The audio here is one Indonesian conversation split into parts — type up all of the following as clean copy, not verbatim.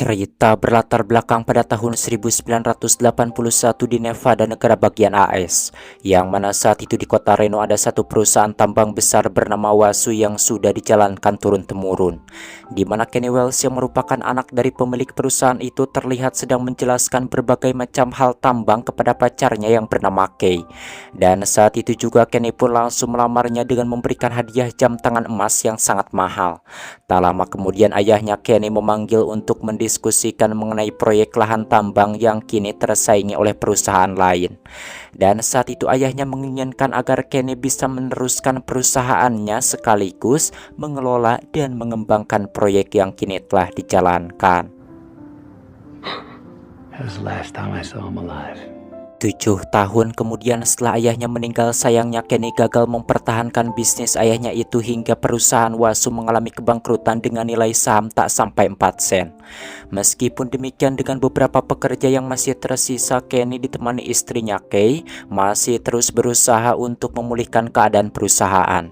Cerita berlatar belakang pada tahun 1981 di Nevada, negara bagian AS, yang mana saat itu di kota Reno ada satu perusahaan tambang besar bernama Wasu yang sudah dijalankan turun-temurun, di mana Kenny Wells yang merupakan anak dari pemilik perusahaan itu terlihat sedang menjelaskan berbagai macam hal tambang kepada pacarnya yang bernama Kay. Dan saat itu juga Kenny pun langsung melamarnya dengan memberikan hadiah jam tangan emas yang sangat mahal. Tak lama kemudian ayahnya Kenny memanggil untuk mendiskusikan mengenai proyek lahan tambang yang kini tersaingi oleh perusahaan lain. Dan saat itu ayahnya menginginkan agar Kenny bisa meneruskan perusahaannya sekaligus mengelola dan mengembangkan proyek yang kini telah dijalankan. That was the last time I saw him alive. 7 tahun kemudian setelah ayahnya meninggal, sayangnya Kenny gagal mempertahankan bisnis ayahnya itu hingga perusahaan Wasu mengalami kebangkrutan dengan nilai saham tak sampai 4 sen. Meskipun demikian, dengan beberapa pekerja yang masih tersisa, Kenny ditemani istrinya Kay masih terus berusaha untuk memulihkan keadaan perusahaan,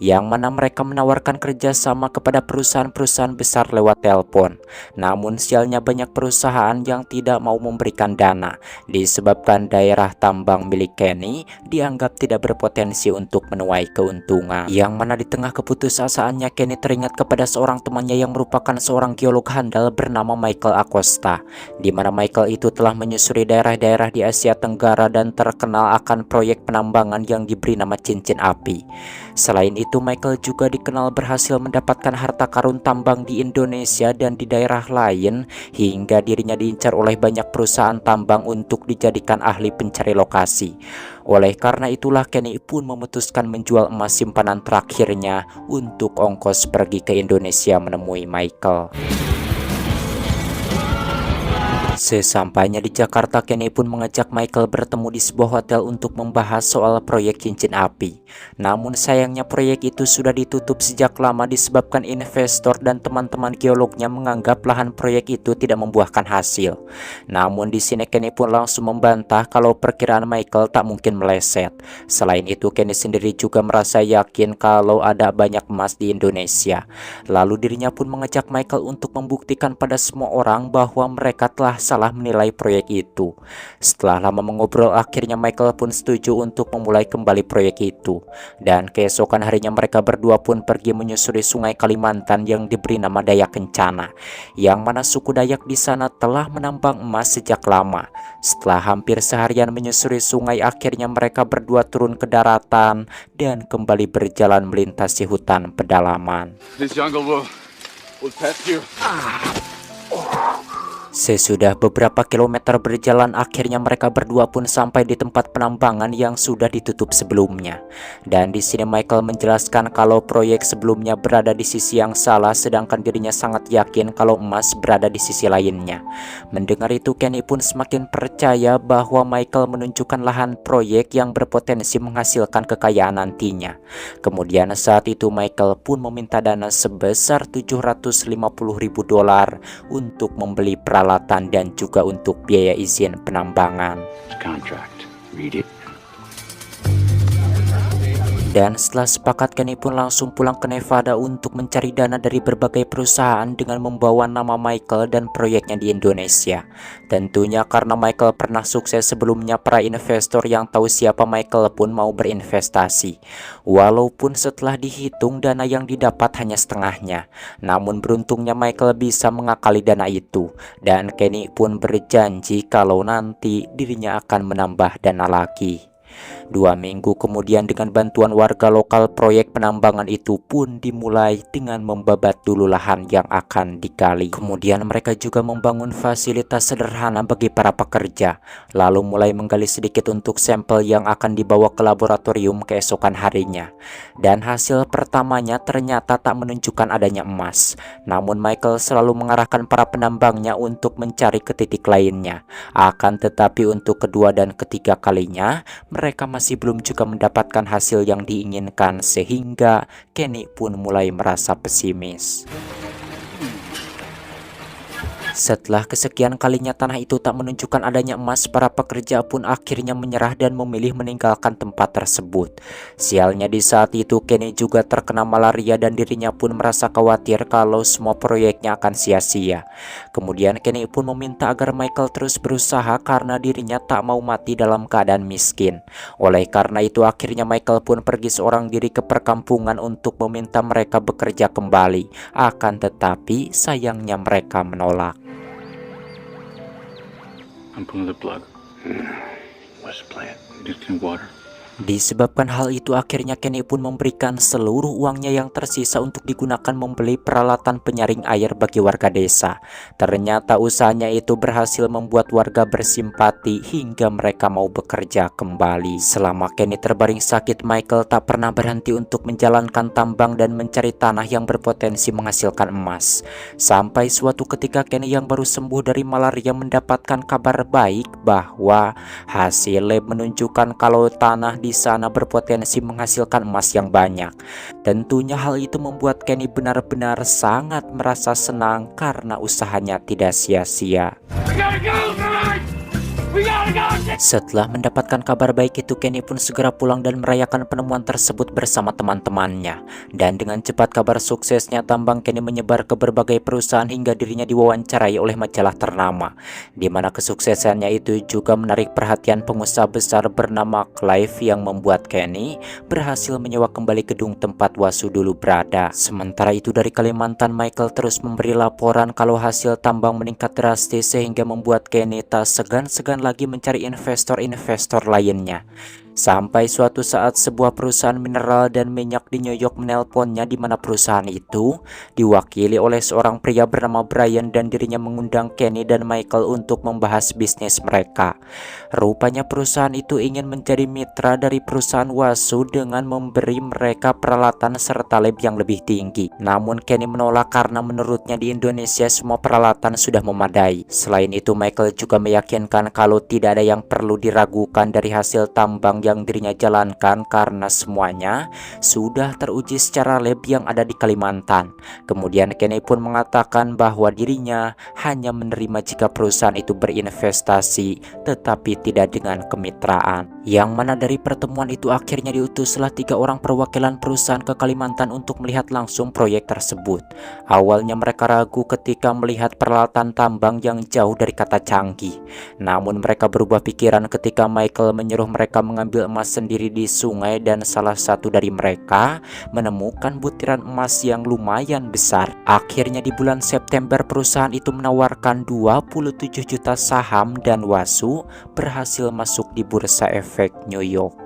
yang mana mereka menawarkan kerjasama kepada perusahaan-perusahaan besar lewat telepon. Namun sialnya banyak perusahaan yang tidak mau memberikan dana disebabkan daerah tambang milik Kenny dianggap tidak berpotensi untuk menuai keuntungan. Yang mana di tengah keputusasaannya, Kenny teringat kepada seorang temannya yang merupakan seorang geolog handal bernama Michael Acosta, di mana Michael itu telah menyusuri daerah-daerah di Asia Tenggara dan terkenal akan proyek penambangan yang diberi nama cincin api. Selain itu, Michael juga dikenal berhasil mendapatkan harta karun tambang di Indonesia dan di daerah lain, hingga dirinya diincar oleh banyak perusahaan tambang untuk dijadikan ahli pencari lokasi. Oleh karena itulah Kenny pun memutuskan menjual emas simpanan terakhirnya untuk ongkos pergi ke Indonesia menemui Michael. Sesampainya di Jakarta, Kenny pun mengajak Michael bertemu di sebuah hotel untuk membahas soal proyek cincin api. Namun sayangnya proyek itu sudah ditutup sejak lama disebabkan investor dan teman-teman geolognya menganggap lahan proyek itu tidak membuahkan hasil. Namun di sini Kenny pun langsung membantah kalau perkiraan Michael tak mungkin meleset. Selain itu, Kenny sendiri juga merasa yakin kalau ada banyak emas di Indonesia. Lalu dirinya pun mengajak Michael untuk membuktikan pada semua orang bahwa mereka telah salah menilai proyek itu. Setelah lama mengobrol, akhirnya Michael pun setuju untuk memulai kembali proyek itu. Dan keesokan harinya mereka berdua pun pergi menyusuri sungai Kalimantan yang diberi nama Dayak Kencana, yang mana suku Dayak di sana telah menambang emas sejak lama. Setelah hampir seharian menyusuri sungai, akhirnya mereka berdua turun ke daratan dan kembali berjalan melintasi hutan pedalaman. This jungle will test you. Sesudah beberapa kilometer berjalan, akhirnya mereka berdua pun sampai di tempat penambangan yang sudah ditutup sebelumnya. Dan di sini Michael menjelaskan kalau proyek sebelumnya berada di sisi yang salah, sedangkan dirinya sangat yakin kalau emas berada di sisi lainnya. Mendengar itu, Kenny pun semakin percaya bahwa Michael menunjukkan lahan proyek yang berpotensi menghasilkan kekayaan nantinya. Kemudian saat itu Michael pun meminta dana sebesar $750.000 untuk membeli peralatan dan juga untuk biaya izin penambangan. Contract. Read it. Dan setelah sepakat, Kenny pun langsung pulang ke Nevada untuk mencari dana dari berbagai perusahaan dengan membawa nama Michael dan proyeknya di Indonesia. Tentunya karena Michael pernah sukses sebelumnya, para investor yang tahu siapa Michael pun mau berinvestasi. Walaupun setelah dihitung dana yang didapat hanya setengahnya, namun beruntungnya Michael bisa mengakali dana itu. Dan Kenny pun berjanji kalau nanti dirinya akan menambah dana lagi. 2 minggu kemudian, dengan bantuan warga lokal, proyek penambangan itu pun dimulai dengan membabat dulu lahan yang akan digali. Kemudian mereka juga membangun fasilitas sederhana bagi para pekerja, lalu mulai menggali sedikit untuk sampel yang akan dibawa ke laboratorium keesokan harinya. Dan hasil pertamanya ternyata tak menunjukkan adanya emas. Namun Michael selalu mengarahkan para penambangnya untuk mencari ke titik lainnya. Akan tetapi untuk kedua dan ketiga kalinya, mereka masih belum juga mendapatkan hasil yang diinginkan, sehingga Kenny pun mulai merasa pesimis. Setelah kesekian kalinya tanah itu tak menunjukkan adanya emas, para pekerja pun akhirnya menyerah dan memilih meninggalkan tempat tersebut. Sialnya di saat itu Kenny juga terkena malaria dan dirinya pun merasa khawatir kalau semua proyeknya akan sia-sia. Kemudian Kenny pun meminta agar Michael terus berusaha karena dirinya tak mau mati dalam keadaan miskin. Oleh karena itu akhirnya Michael pun pergi seorang diri ke perkampungan untuk meminta mereka bekerja kembali. Akan tetapi sayangnya mereka menolak. I'm pulling the plug. What's the plan? Disconnect water. Disebabkan hal itu akhirnya Kenny pun memberikan seluruh uangnya yang tersisa untuk digunakan membeli peralatan penyaring air bagi warga desa. Ternyata usahanya itu berhasil membuat warga bersimpati hingga mereka mau bekerja kembali. Selama Kenny terbaring sakit, Michael tak pernah berhenti untuk menjalankan tambang dan mencari tanah yang berpotensi menghasilkan emas. Sampai suatu ketika Kenny yang baru sembuh dari malaria mendapatkan kabar baik bahwa hasil lab menunjukkan kalau tanah di sana berpotensi menghasilkan emas yang banyak. Tentunya hal itu membuat Kenny benar-benar sangat merasa senang karena usahanya tidak sia-sia. Setelah mendapatkan kabar baik itu, Kenny pun segera pulang dan merayakan penemuan tersebut bersama teman-temannya. Dan dengan cepat kabar suksesnya tambang Kenny menyebar ke berbagai perusahaan hingga dirinya diwawancarai oleh majalah ternama, di mana kesuksesannya itu juga menarik perhatian pengusaha besar bernama Clive yang membuat Kenny berhasil menyewa kembali gedung tempat Wasu dulu berada. Sementara itu dari Kalimantan, Michael terus memberi laporan kalau hasil tambang meningkat drastis sehingga membuat Kenny tak segan-segan lagi mencari investor-investor lainnya. Sampai suatu saat sebuah perusahaan mineral dan minyak di New York menelponnya, di mana perusahaan itu diwakili oleh seorang pria bernama Brian dan dirinya mengundang Kenny dan Michael untuk membahas bisnis mereka. Rupanya perusahaan itu ingin menjadi mitra dari perusahaan Wasu dengan memberi mereka peralatan serta lab yang lebih tinggi. Namun Kenny menolak karena menurutnya di Indonesia semua peralatan sudah memadai. Selain itu Michael juga meyakinkan kalau tidak ada yang perlu diragukan dari hasil tambang yang dirinya jalankan karena semuanya sudah teruji secara lab yang ada di Kalimantan. Kemudian Kenny pun mengatakan bahwa dirinya hanya menerima jika perusahaan itu berinvestasi tetapi tidak dengan kemitraan. Yang mana dari pertemuan itu akhirnya diutuslah 3 orang perwakilan perusahaan ke Kalimantan untuk melihat langsung proyek tersebut. Awalnya mereka ragu ketika melihat peralatan tambang yang jauh dari kata canggih. Namun mereka berubah pikiran ketika Michael menyuruh mereka mengambil emas sendiri di sungai dan salah satu dari mereka menemukan butiran emas yang lumayan besar. Akhirnya di bulan September perusahaan itu menawarkan 27 juta saham dan Wasu berhasil masuk di Bursa Efek New York.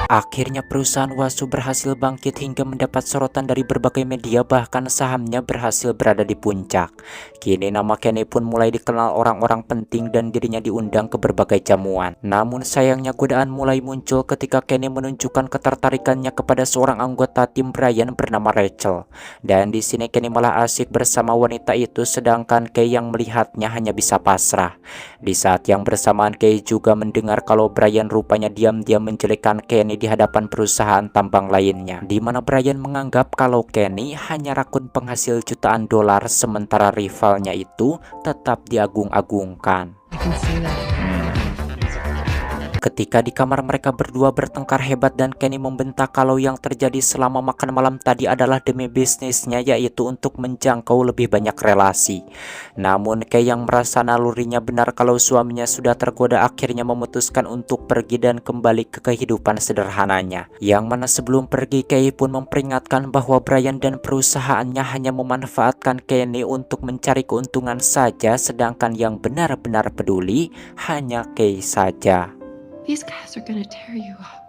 Akhirnya perusahaan Wasu berhasil bangkit hingga mendapat sorotan dari berbagai media, bahkan sahamnya berhasil berada di puncak. Kini nama Kenny pun mulai dikenal orang-orang penting dan dirinya diundang ke berbagai jamuan. Namun sayangnya godaan mulai muncul ketika Kenny menunjukkan ketertarikannya kepada seorang anggota tim Brian bernama Rachel. Dan di sini Kenny malah asik bersama wanita itu, sedangkan Kay yang melihatnya hanya bisa pasrah. Di saat yang bersamaan Kay juga mendengar kalau Brian rupanya diam-diam menjelekkan Kenny di hadapan perusahaan tambang lainnya, di mana Brian menganggap kalau Kenny hanya rakun penghasil jutaan dolar sementara rivalnya itu tetap diagung-agungkan. Ketika di kamar mereka berdua bertengkar hebat dan Kenny membentak kalau yang terjadi selama makan malam tadi adalah demi bisnisnya, yaitu untuk menjangkau lebih banyak relasi. Namun Kay yang merasa nalurinya benar kalau suaminya sudah tergoda akhirnya memutuskan untuk pergi dan kembali ke kehidupan sederhananya. Yang mana sebelum pergi Kay pun memperingatkan bahwa Brian dan perusahaannya hanya memanfaatkan Kenny untuk mencari keuntungan saja, sedangkan yang benar-benar peduli hanya Kay saja. These guys are gonna tear you up.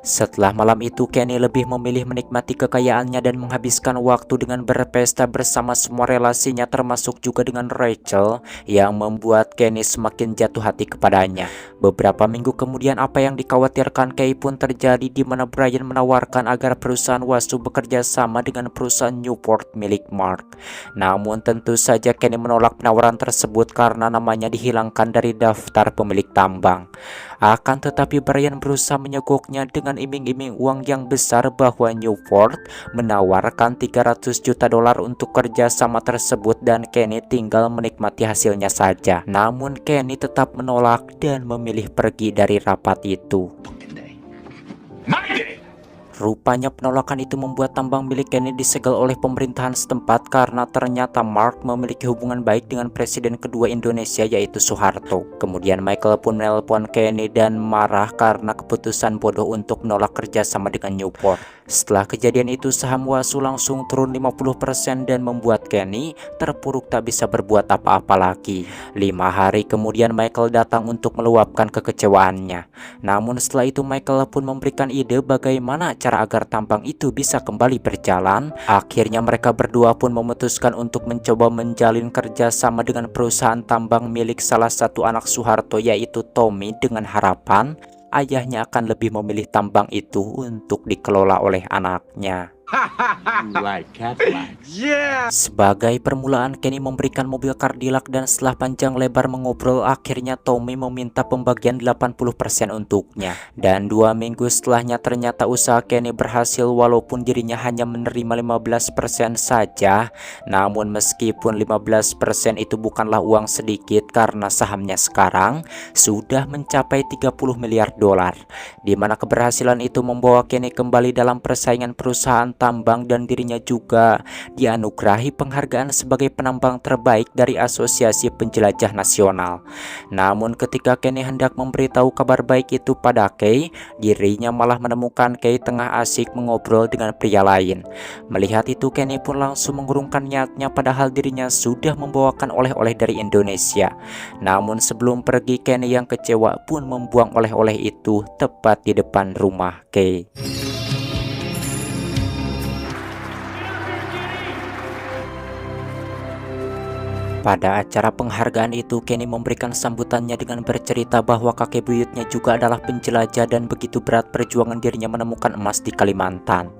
Setelah malam itu, Kenny lebih memilih menikmati kekayaannya dan menghabiskan waktu dengan berpesta bersama semua relasinya, termasuk juga dengan Rachel, yang membuat Kenny semakin jatuh hati kepadanya. Beberapa minggu kemudian, apa yang dikhawatirkan Kay pun terjadi, di mana Brian menawarkan agar perusahaan Wasu bekerja sama dengan perusahaan Newport milik Mark. Namun tentu saja Kenny menolak penawaran tersebut karena namanya dihilangkan dari daftar pemilik tambang. Akan tetapi Brian berusaha menyogoknya dengan dengan iming-iming uang yang besar bahwa Newport menawarkan 300 juta dolar untuk kerjasama tersebut dan Kenny tinggal menikmati hasilnya saja. Namun Kenny tetap menolak dan memilih pergi dari rapat itu. My day! Rupanya penolakan itu membuat tambang milik Kenny disegel oleh pemerintahan setempat karena ternyata Mark memiliki hubungan baik dengan presiden kedua Indonesia yaitu Soeharto. Kemudian Michael pun menelpon Kenny dan marah karena keputusan bodoh untuk menolak kerjasama dengan Newport. Setelah kejadian itu saham Wasu langsung turun 50% dan membuat Kenny terpuruk tak bisa berbuat apa-apa lagi. 5 hari kemudian Michael datang untuk meluapkan kekecewaannya. Namun setelah itu Michael pun memberikan ide bagaimana cara agar tambang itu bisa kembali berjalan. Akhirnya mereka berdua pun memutuskan untuk mencoba menjalin kerjasama dengan perusahaan tambang milik salah satu anak Soeharto yaitu Tommy dengan harapan ayahnya akan lebih memilih tambang itu untuk dikelola oleh anaknya. Like Cadillac. Yeah! Sebagai permulaan Kenny memberikan mobil Cadillac dan setelah panjang lebar mengobrol akhirnya Tommy meminta pembagian 80% untuknya. Dan 2 minggu setelahnya ternyata usaha Kenny berhasil walaupun dirinya hanya menerima 15% saja. Namun meskipun 15% itu bukanlah uang sedikit karena sahamnya sekarang sudah mencapai 30 miliar dolar. Di mana keberhasilan itu membawa Kenny kembali dalam persaingan perusahaan tambang dan dirinya juga dianugerahi penghargaan sebagai penambang terbaik dari Asosiasi Penjelajah Nasional. Namun ketika Kenny hendak memberitahu kabar baik itu pada Kay, dirinya malah menemukan Kay tengah asik mengobrol dengan pria lain. Melihat itu Kenny pun langsung mengurungkan niatnya padahal dirinya sudah membawakan oleh-oleh dari Indonesia. Namun sebelum pergi Kenny yang kecewa pun membuang oleh-oleh itu tepat di depan rumah Kay. Pada acara penghargaan itu, Kenny memberikan sambutannya dengan bercerita bahwa kakek buyutnya juga adalah penjelajah dan begitu berat perjuangan dirinya menemukan emas di Kalimantan.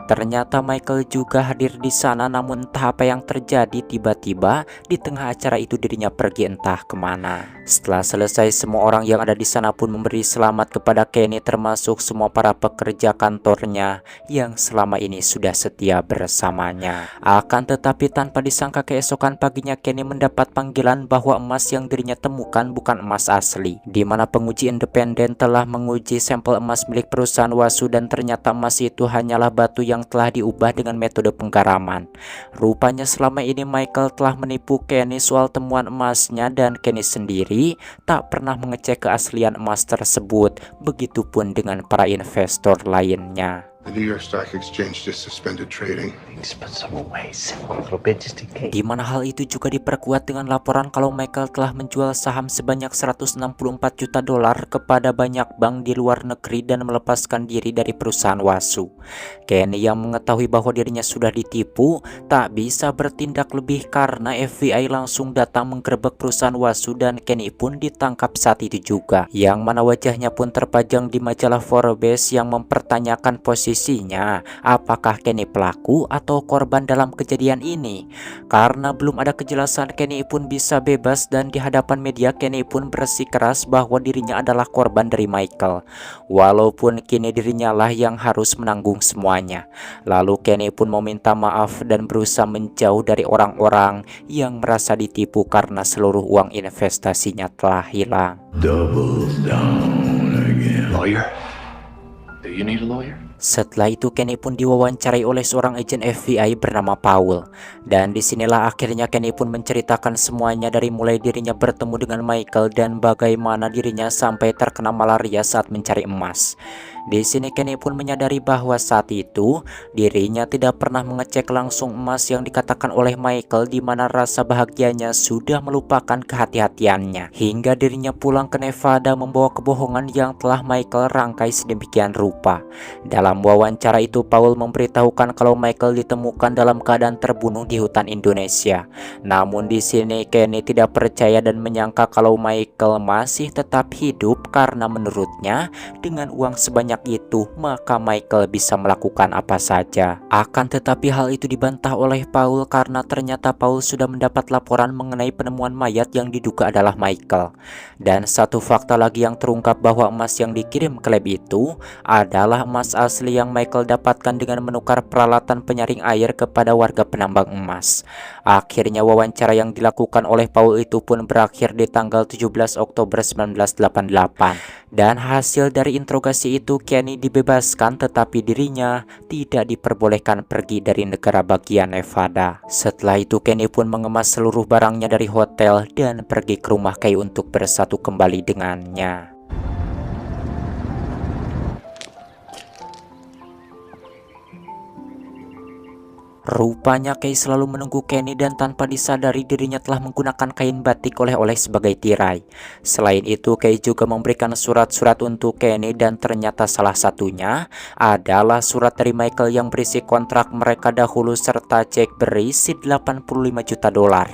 Ternyata Michael juga hadir di sana, namun entah apa yang terjadi, tiba-tiba di tengah acara itu dirinya pergi entah kemana. Setelah selesai, semua orang yang ada di sana pun memberi selamat kepada Kenny, termasuk semua para pekerja kantornya yang selama ini sudah setia bersamanya. Akan tetapi tanpa disangka keesokan paginya Kenny mendapat panggilan bahwa emas yang dirinya temukan bukan emas asli, di mana penguji independen telah menguji sampel emas milik perusahaan Wasu dan ternyata emas itu hanyalah batu yang telah diubah dengan metode penggaraman. Rupanya selama ini Michael telah menipu Kenny soal temuan emasnya dan Kenny sendiri tak pernah mengecek keaslian emas tersebut, begitupun dengan para investor lainnya. The New York Stock Exchange just suspended trading. Di mana hal itu juga diperkuat dengan laporan kalau Michael telah menjual saham sebanyak 164 juta dolar kepada banyak bank di luar negeri dan melepaskan diri dari perusahaan Wasu. Kenny yang mengetahui bahwa dirinya sudah ditipu tak bisa bertindak lebih karena FBI langsung datang menggerebek perusahaan Wasu dan Kenny pun ditangkap saat itu juga, yang mana wajahnya pun terpajang di majalah Forbes yang mempertanyakan posisinya apakah Kenny pelaku atau korban dalam kejadian ini. Karena belum ada kejelasan, Kenny pun bisa bebas dan di hadapan media Kenny pun bersikeras bahwa dirinya adalah korban dari Michael, walaupun kini dirinya lah yang harus menanggung semuanya. Lalu Kenny pun meminta maaf dan berusaha menjauh dari orang-orang yang merasa ditipu karena seluruh uang investasinya telah hilang. Double down again. Lawyer? Do you need a lawyer? Setelah itu Kenny pun diwawancarai oleh seorang agen FBI bernama Paul. Dan disinilah akhirnya Kenny pun menceritakan semuanya dari mulai dirinya bertemu dengan Michael dan bagaimana dirinya sampai terkena malaria saat mencari emas. Di sini Kenny pun menyadari bahwa saat itu dirinya tidak pernah mengecek langsung emas yang dikatakan oleh Michael, di mana rasa bahagianya sudah melupakan kehati-hatiannya. Hingga dirinya pulang ke Nevada membawa kebohongan yang telah Michael rangkai sedemikian rupa. Dalam wawancara itu Paul memberitahukan kalau Michael ditemukan dalam keadaan terbunuh di hutan Indonesia. Namun di sini Kenny tidak percaya dan menyangka kalau Michael masih tetap hidup karena menurutnya dengan uang sebanyak sebanyak itu, maka Michael bisa melakukan apa saja. Akan tetapi hal itu dibantah oleh Paul karena ternyata Paul sudah mendapat laporan mengenai penemuan mayat yang diduga adalah Michael. Dan satu fakta lagi yang terungkap bahwa emas yang dikirim ke lab itu adalah emas asli yang Michael dapatkan dengan menukar peralatan penyaring air kepada warga penambang emas. Akhirnya wawancara yang dilakukan oleh Paul itu pun berakhir di tanggal 17 Oktober 1988. Dan hasil dari interogasi itu Kenny dibebaskan, tetapi dirinya tidak diperbolehkan pergi dari negara bagian Nevada. Setelah itu Kenny pun mengemas seluruh barangnya dari hotel dan pergi ke rumah Kay untuk bersatu kembali dengannya. Rupanya Kay selalu menunggu Kenny dan tanpa disadari dirinya telah menggunakan kain batik oleh-oleh sebagai tirai. Selain itu Kay juga memberikan surat-surat untuk Kenny dan ternyata salah satunya adalah surat dari Michael yang berisi kontrak mereka dahulu serta cek berisi 85 juta dolar.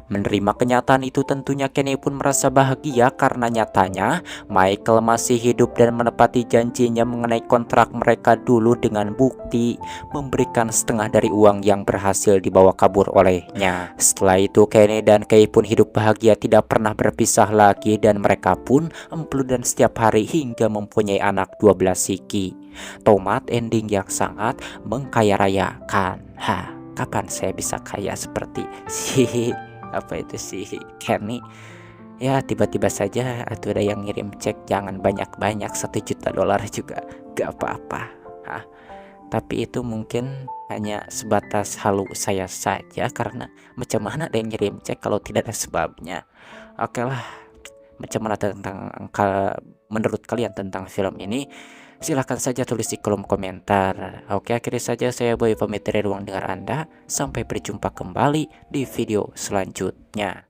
Menerima kenyataan itu tentunya Kenny pun merasa bahagia karena nyatanya Michael masih hidup dan menepati janjinya mengenai kontrak mereka dulu dengan bukti memberikan setengah dari uang yang berhasil dibawa kabur olehnya. Setelah itu Kenny dan Kay pun hidup bahagia, tidak pernah berpisah lagi, dan mereka pun empludan setiap hari hingga mempunyai anak 12 siki. Tamat ending yang sangat mengkaya rayakan. Kapan saya bisa kaya seperti si apa itu si Kenny? Ya tiba-tiba saja ada yang ngirim cek, jangan banyak-banyak, 1 juta dolar juga gak apa-apa. Tapi itu mungkin hanya sebatas halu saya saja, karena macam mana ada yang ngirim cek kalau tidak ada sebabnya. Oke lah, macam mana menurut kalian tentang film ini? Silahkan saja tulis di kolom komentar. Oke, akhirnya saja saya Boy pamit dari ruang dengar Anda. Sampai berjumpa kembali di video selanjutnya.